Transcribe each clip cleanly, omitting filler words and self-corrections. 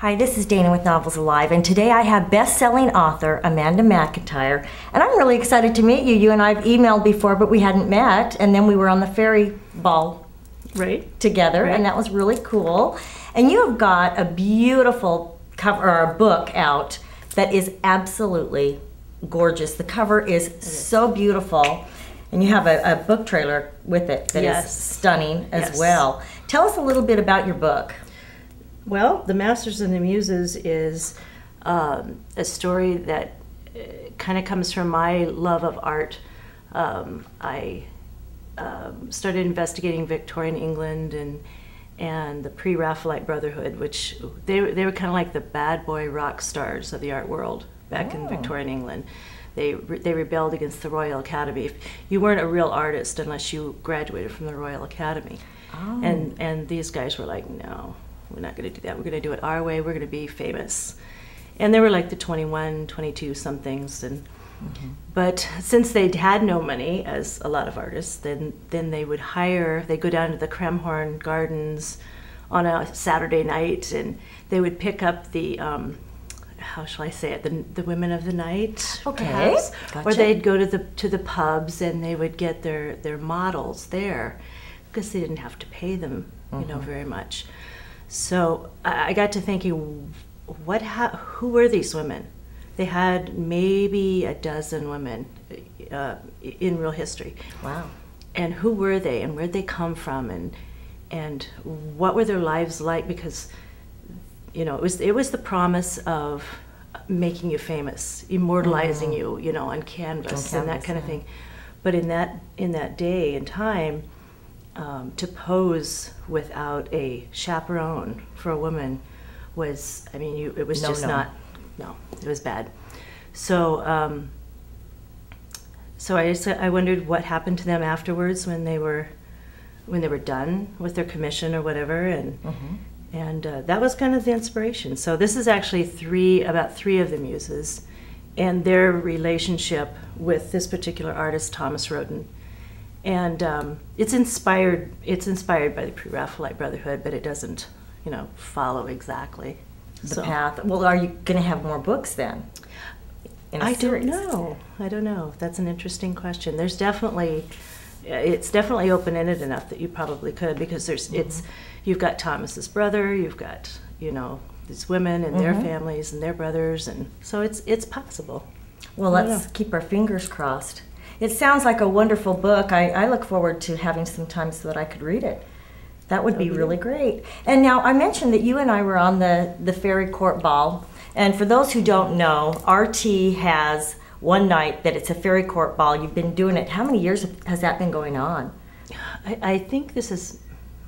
Hi, this is Dana with Novels Alive, and today I have best-selling author Amanda McIntyre, and I'm really excited to meet you. You and I have emailed before, but we hadn't met, and then we were on the fairy ball together, and that was really cool. And you have got a beautiful cover, or a book out that is absolutely gorgeous. The cover is so beautiful, and you have a book trailer with it that is stunning as well. Tell us a little bit about your book. Well, The Masters and the Muses is a story that kind of comes from my love of art. I started investigating Victorian England and the pre-Raphaelite Brotherhood, which they were kind of like the bad boy rock stars of the art world back in Victorian England. They rebelled against the Royal Academy. You weren't a real artist unless you graduated from the Royal Academy. And these guys were like, no, we're not going to do that. We're going to do it our way. We're going to be famous. And they were like the 21, 22 somethings. But since they'd had no money, as a lot of artists, then they would they'd go down to the Cremhorn Gardens on a Saturday night, and they would pick up the, how shall I say it, the women of the night, perhaps. Gotcha. Or they'd go to the pubs, and they would get their models there, because they didn't have to pay them, you know, very much. So I got to thinking, who were these women? They had maybe a dozen women in real history. Wow. And who were they, and where'd they come from, and what were their lives like? Because, you know, it was the promise of making you famous, immortalizing you, you know, on canvas and that kind of thing. But in that day and time, to pose without a chaperone for a woman was, I mean, it was it was bad. So, so I wondered what happened to them afterwards when they were done with their commission or whatever, and that was kind of the inspiration. So this is actually about three of the Muses, and their relationship with this particular artist, Thomas Roden. And it's inspired by the pre-Raphaelite Brotherhood, but it doesn't, you know, follow exactly the path. Well, are you going to have more books then? I don't know. That's an interesting question. It's definitely open-ended enough that you probably could, because you've got Thomas's brother, you've got, you know, these women and their families and their brothers, and so it's possible. Well, let's keep our fingers crossed. It sounds like a wonderful book. I look forward to having some time so that I could read it. That would be really great. And now, I mentioned that you and I were on the Fairy Court Ball. And for those who don't know, RT has one night that it's a Fairy Court Ball. You've been doing it. How many years has that been going on? I think this is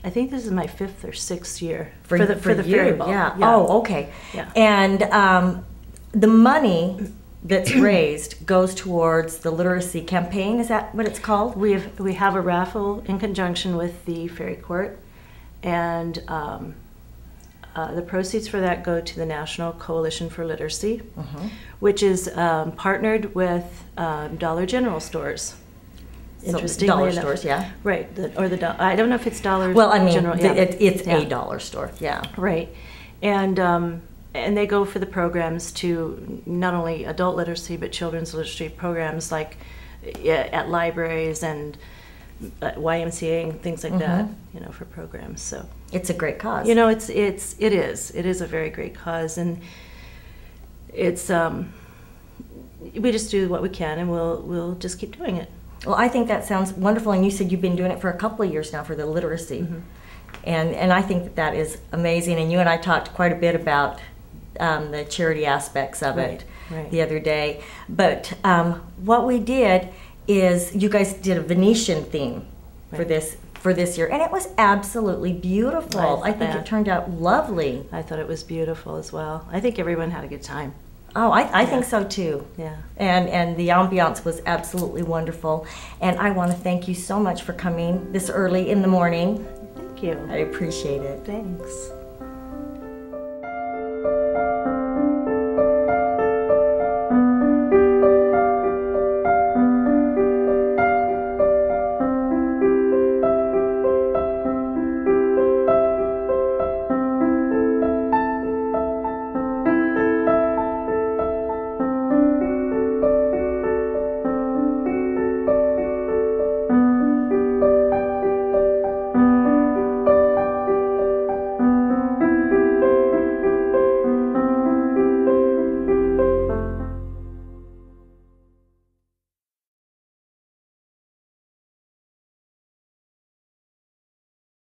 my 5th or 6th year for the Fairy Ball. Yeah. Oh, okay. Yeah. And the money that's raised goes towards the literacy campaign. Is that what it's called? We have a raffle in conjunction with the Fairy Court, and the proceeds for that go to the National Coalition for Literacy, which is partnered with Dollar General stores. Interestingly dollar enough. Stores, yeah. Right, I don't know if it's Dollar General. Well, I mean, it's a dollar store, yeah. Right, and they go for the programs to not only adult literacy but children's literacy programs, like at libraries and YMCA and things like that, you know, for programs. So it's a great cause. You know, it is a very great cause, and it's we just do what we can, and we'll just keep doing it. Well, I think that sounds wonderful, and you said you've been doing it for a couple of years now for the literacy, and I think that is amazing. And you and I talked quite a bit about the charity aspects of it the other day. But what we did is you guys did a Venetian theme for this year, and it was absolutely beautiful. I think it turned out lovely. I thought it was beautiful as well. I think everyone had a good time. Oh, I think so too. Yeah. And the ambiance was absolutely wonderful. And I want to thank you so much for coming this early in the morning. Thank you. I appreciate it. Thanks.